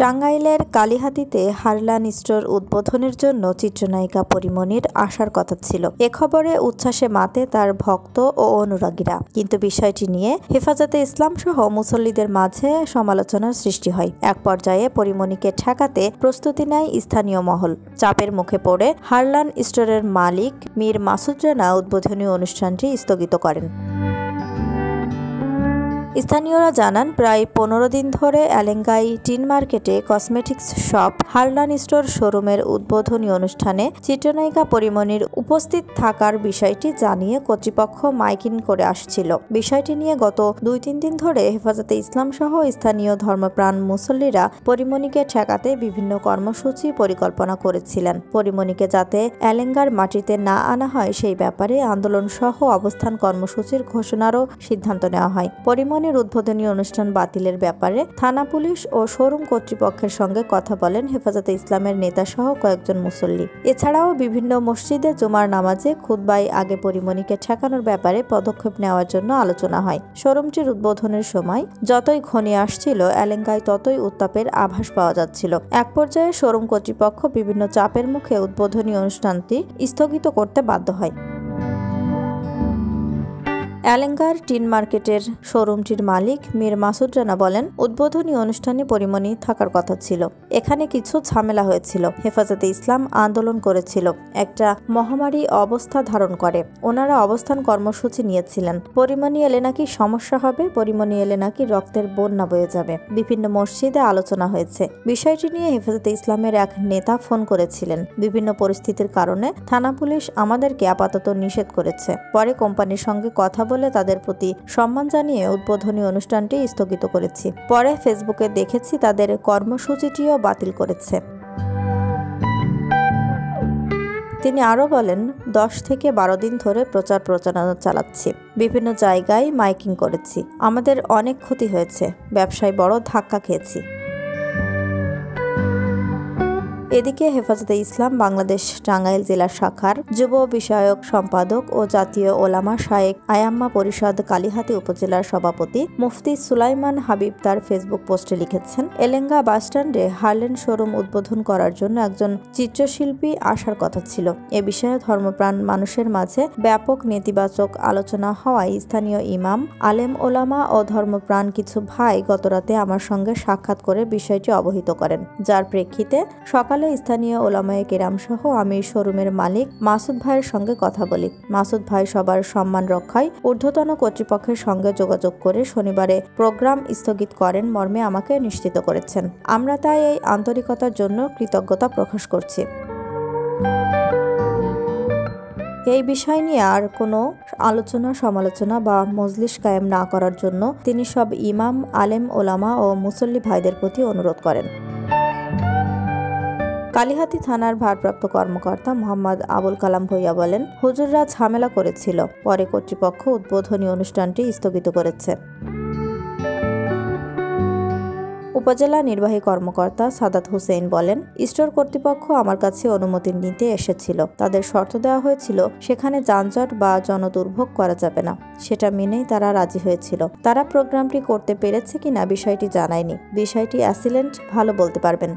টাঙ্গাইলের কালিহাতীতে Harlan store উদ্বোধনের জন্য চিত্রনায়িকা পরীমনির আসার কথা ছিল। এ খবরে উচ্ছ্বাসে মাতে তার ভক্ত ও অনুরাগীরা, কিন্তু বিষয়টি নিয়ে হেফাজতে ইসলাম সহ মুসল্লিদের মাঝে সমালোচনার সৃষ্টি হয়। এক পর্যায়ে পরীমনিকে ঠেকাতে প্রস্তুতি নেয় স্থানীয় মহল। চাপের মুখে পড়ে হারলান স্টোরের মালিক মীর মাসুদ রানা উদ্বোধনী অনুষ্ঠানটি স্থগিত করেন। স্থানীয়রা জানান, প্রায় 15 দিন ধরে এলেঙ্গাই টিন মার্কেটে কসমেটিক্স শপ হারলান স্টোর শোরুমের উদ্বোধনী অনুষ্ঠানে চিত্রনায়িকা পরীমনির উপস্থিত থাকার বিষয়টি জানিয়ে কর্তৃপক্ষ মাইকিং করে আসছিল। বিষয়টি নিয়ে গত 2-3 দিন ধরে হেফাজতে ইসলাম সহ স্থানীয় ধর্মপ্রাণ মুসল্লিরা পরীমনিকে ঠেকাতে বিভিন্ন কর্মসূচি পরিকল্পনা করেছিলেন। পরীমনিকে যাতে এলেঙ্গার মাটিতে না আনা হয় সেই ব্যাপারে আন্দোলন সহ অবস্থান কর্মসূচির ঘোষণারও সিদ্ধান্ত নেওয়া হয়। পরীমনির উদ্বোধনী অনুষ্ঠান বাতিলের ব্যাপারে থানা পুলিশ ও শোরুম কর্তৃপক্ষের সঙ্গে কথা বলেন হেফাজতে ইসলামের নেতা সহ কয়েকজন মুসল্লি। এছাড়াও বিভিন্ন মসজিদে জুমার নামাজে খুতবায় আগে পরীমনিকে ঠেকানোর ব্যাপারে পদক্ষেপ নেওয়ার জন্য আলোচনা হয়। শোরুমটির উদ্বোধনের সময় যতই ঘনিয়ে আসছিল এলেঙ্গায় ততই উত্তাপের আভাস পাওয়া যাচ্ছিল। এক পর্যায়ে শোরুম কর্তৃপক্ষ বিভিন্ন চাপের মুখে উদ্বোধনী অনুষ্ঠানটি স্থগিত করতে বাধ্য হয়। এলেঙ্গার টিন মার্কেটের শোরুমটির মালিক মীর মাসুদ রানা বলেন, উদ্বোধনী অনুষ্ঠানে পরীমনি থাকার কথা ছিল। এখানে কিছু ঝামেলা হয়েছিল। হেফাজতে ইসলাম আন্দোলন করেছিল, একটা মহামারী অবস্থা ধারণ করে। ওনারা অবস্থান কর্মসূচি নিয়েছিলেন। পরীমনি এলে নাকি সমস্যা হবে, পরীমনি এলে নাকি রক্তের বন্যা বয়ে যাবে। বিভিন্ন মসজিদে আলোচনা হয়েছে। বিষয়টি নিয়ে হেফাজতে ইসলামের এক নেতা ফোন করেছিলেন। বিভিন্ন পরিস্থিতির কারণে থানা পুলিশ আমাদেরকে আপাতত নিষেধ করেছে। পরে কোম্পানির সঙ্গে কথা বলে তাদের প্রতি সম্মান জানিয়ে উদ্বোধনী অনুষ্ঠানটি স্থগিত করেছি। পরে ফেসবুকে দেখেছি তাদের কর্মসূচিটিও বাতিল করেছে। তিনি আরও বলেন, 10 থেকে 12 দিন ধরে প্রচারণা চালাচ্ছি। বিভিন্ন জায়গায় মাইকিং করেছি। আমাদের অনেক ক্ষতি হয়েছে। ব্যবসায় বড় ধাক্কা খেয়েছি। এদিকে হেফাজতে ইসলাম বাংলাদেশ টাঙ্গাইল জেলা শাখার যুব বিষয়ক সম্পাদক ও জাতীয় ওলামা শায়েখ আয়াম্মা পরিষদ কালিহাতী উপজেলার সভাপতি মুফতি সুলাইমান হাবিব তার ফেসবুক পোস্টে লিখেছেন, এলেঙ্গা বাসস্ট্যান্ডে হারলেন শোরুম উদ্বোধন করার জন্য একজন চিত্রশিল্পী আসার কথা ছিল। এ বিষয়ে ধর্মপ্রাণ মানুষের মাঝে ব্যাপক নেতিবাচক আলোচনা হওয়ায় স্থানীয় ইমাম, আলেম ওলামা ও ধর্মপ্রাণ কিছু ভাই গতরাতে আমার সঙ্গে সাক্ষাৎ করে বিষয়টি অবহিত করেন, যার প্রেক্ষিতে সকালে স্থানীয় ওলামায়ে কেরাম সহ আমি শোরুমের মালিক মাসুদ ভাইয়ের সঙ্গে কথা বলি। মাসুদ ভাই সবার সম্মান রক্ষায় ঊর্ধ্বতন কর্তৃপক্ষের সঙ্গে যোগাযোগ করে শনিবারে প্রোগ্রাম স্থগিত করেন মর্মে আমাকে নিশ্চিত করেছেন। আমরা তাই এই আন্তরিকতার জন্য কৃতজ্ঞতা প্রকাশ করছি। এই বিষয় নিয়ে আর কোনো আলোচনা সমালোচনা বা মজলিস কায়েম না করার জন্য তিনি সব ইমাম, আলেম ওলামা ও মুসল্লি ভাইদের প্রতি অনুরোধ করেন। কালিহাতী থানার ভারপ্রাপ্ত কর্মকর্তা মোহাম্মদ আবুল কালাম ভূঁইয়া বলেন, হুজুররা ঝামেলা করেছিল। পরে কর্তৃপক্ষ উদ্বোধনী অনুষ্ঠানটি স্থগিত করেছে। উপজেলা নির্বাহী কর্মকর্তা সাদাত হোসেন বলেন, স্টোর কর্তৃপক্ষ আমার কাছে অনুমতি নিতে এসেছিল। তাদের শর্ত দেওয়া হয়েছিল সেখানে যানজট বা জনদুর্ভোগ করা যাবে না। সেটা মেনেই তারা রাজি হয়েছিল। তারা প্রোগ্রামটি করতে পেরেছে কিনা বিষয়টি জানায়নি। বিষয়টি অ্যাসিলেন্ট ভালো বলতে পারবেন।